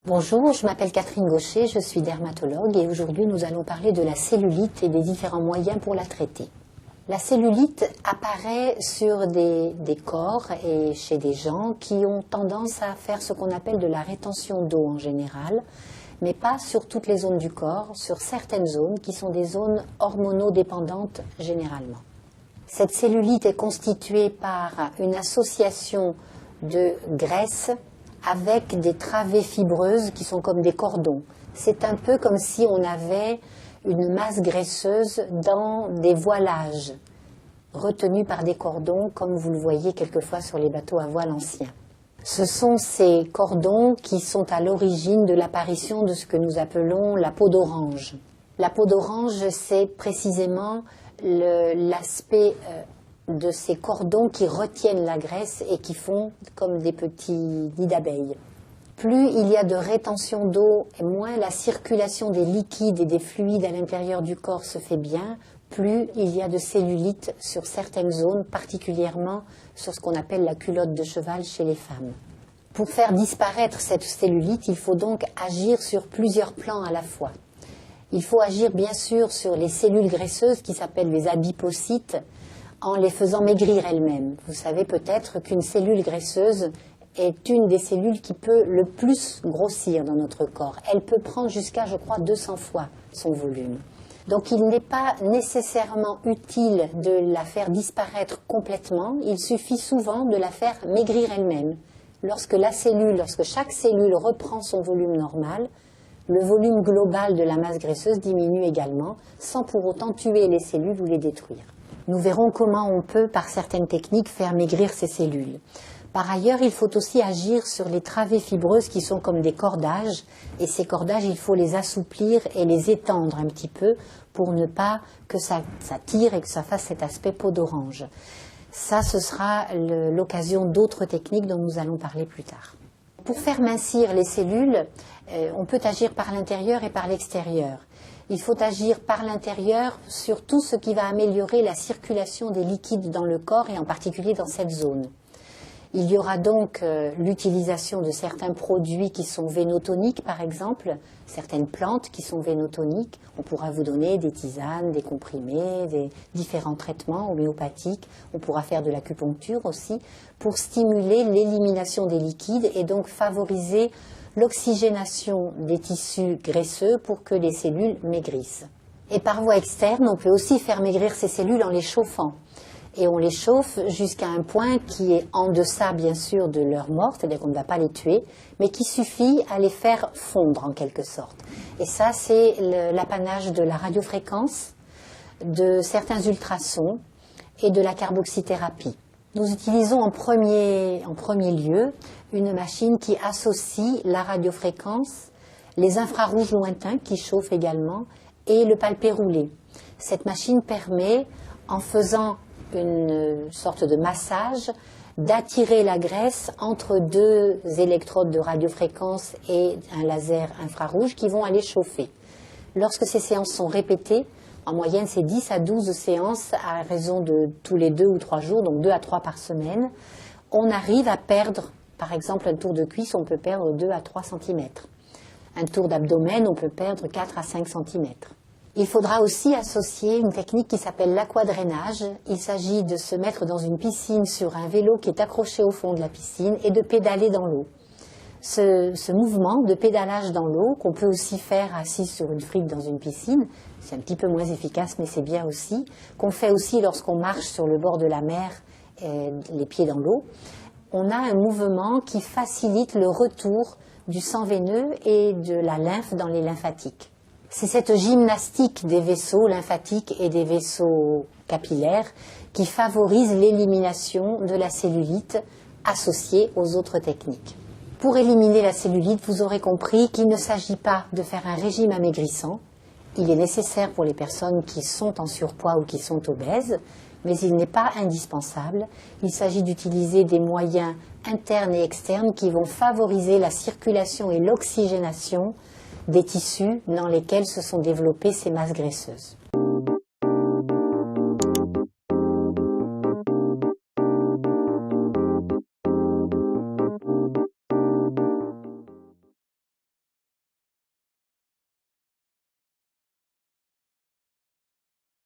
Bonjour, je m'appelle Catherine Gaucher, je suis dermatologue et aujourd'hui nous allons parler de la cellulite et des différents moyens pour la traiter. La cellulite apparaît sur des corps et chez des gens qui ont tendance à faire ce qu'on appelle de la rétention d'eau en général, mais pas sur toutes les zones du corps, sur certaines zones qui sont des zones hormonodépendantes généralement. Cette cellulite est constituée par une association de graisse avec des travées fibreuses qui sont comme des cordons. C'est un peu comme si on avait une masse graisseuse dans des voilages retenus par des cordons, comme vous le voyez quelquefois sur les bateaux à voile anciens. Ce sont ces cordons qui sont à l'origine de l'apparition de ce que nous appelons la peau d'orange. La peau d'orange, c'est précisément l'aspect de ces cordons qui retiennent la graisse et qui font comme des petits nids d'abeilles. Plus il y a de rétention d'eau, moins la circulation des liquides et des fluides à l'intérieur du corps se fait bien, plus il y a de cellulite sur certaines zones, particulièrement sur ce qu'on appelle la culotte de cheval chez les femmes. Pour faire disparaître cette cellulite, il faut donc agir sur plusieurs plans à la fois. Il faut agir bien sûr sur les cellules graisseuses qui s'appellent les adipocytes, en les faisant maigrir elles-mêmes. Vous savez peut-être qu'une cellule graisseuse est une des cellules qui peut le plus grossir dans notre corps. Elle peut prendre jusqu'à, je crois, 200 fois son volume. Donc il n'est pas nécessairement utile de la faire disparaître complètement, il suffit souvent de la faire maigrir elle-même. Lorsque chaque cellule reprend son volume normal, le volume global de la masse graisseuse diminue également, sans pour autant tuer les cellules ou les détruire. Nous verrons comment on peut, par certaines techniques, faire maigrir ces cellules. Par ailleurs, il faut aussi agir sur les travées fibreuses qui sont comme des cordages. Et ces cordages, il faut les assouplir et les étendre un petit peu pour ne pas que ça tire et que ça fasse cet aspect peau d'orange. Ça, ce sera l'occasion d'autres techniques dont nous allons parler plus tard. Pour faire mincir les cellules, on peut agir par l'intérieur et par l'extérieur. Il faut agir par l'intérieur sur tout ce qui va améliorer la circulation des liquides dans le corps et en particulier dans cette zone. Il y aura donc l'utilisation de certains produits qui sont vénotoniques par exemple, certaines plantes qui sont vénotoniques. On pourra vous donner des tisanes, des comprimés, des différents traitements homéopathiques. On pourra faire de l'acupuncture aussi pour stimuler l'élimination des liquides et donc favoriser l'oxygénation des tissus graisseux pour que les cellules maigrissent. Et par voie externe, on peut aussi faire maigrir ces cellules en les chauffant. Et on les chauffe jusqu'à un point qui est en deçà, bien sûr, de leur mort, c'est-à-dire qu'on ne va pas les tuer, mais qui suffit à les faire fondre en quelque sorte. Et ça, c'est l'apanage de la radiofréquence, de certains ultrasons et de la carboxythérapie. Nous utilisons en premier lieu une machine qui associe la radiofréquence, les infrarouges lointains qui chauffent également et le palpé roulé. Cette machine permet, en faisant une sorte de massage, d'attirer la graisse entre deux électrodes de radiofréquence et un laser infrarouge qui vont aller chauffer. Lorsque ces séances sont répétées, en moyenne c'est 10 à 12 séances à raison de tous les 2 ou 3 jours, donc 2 à 3 par semaine, on arrive à perdre, par exemple un tour de cuisse, on peut perdre 2 à 3 cm. Un tour d'abdomen, on peut perdre 4 à 5 cm. Il faudra aussi associer une technique qui s'appelle l'aquadrainage. Il s'agit de se mettre dans une piscine sur un vélo qui est accroché au fond de la piscine et de pédaler dans l'eau. Ce mouvement de pédalage dans l'eau, qu'on peut aussi faire assis sur une frique dans une piscine, c'est un petit peu moins efficace mais c'est bien aussi, qu'on fait aussi lorsqu'on marche sur le bord de la mer, les pieds dans l'eau, on a un mouvement qui facilite le retour du sang veineux et de la lymphe dans les lymphatiques. C'est cette gymnastique des vaisseaux lymphatiques et des vaisseaux capillaires qui favorise l'élimination de la cellulite associée aux autres techniques. Pour éliminer la cellulite, vous aurez compris qu'il ne s'agit pas de faire un régime amaigrissant. Il est nécessaire pour les personnes qui sont en surpoids ou qui sont obèses, mais il n'est pas indispensable. Il s'agit d'utiliser des moyens internes et externes qui vont favoriser la circulation et l'oxygénation des tissus dans lesquels se sont développées ces masses graisseuses.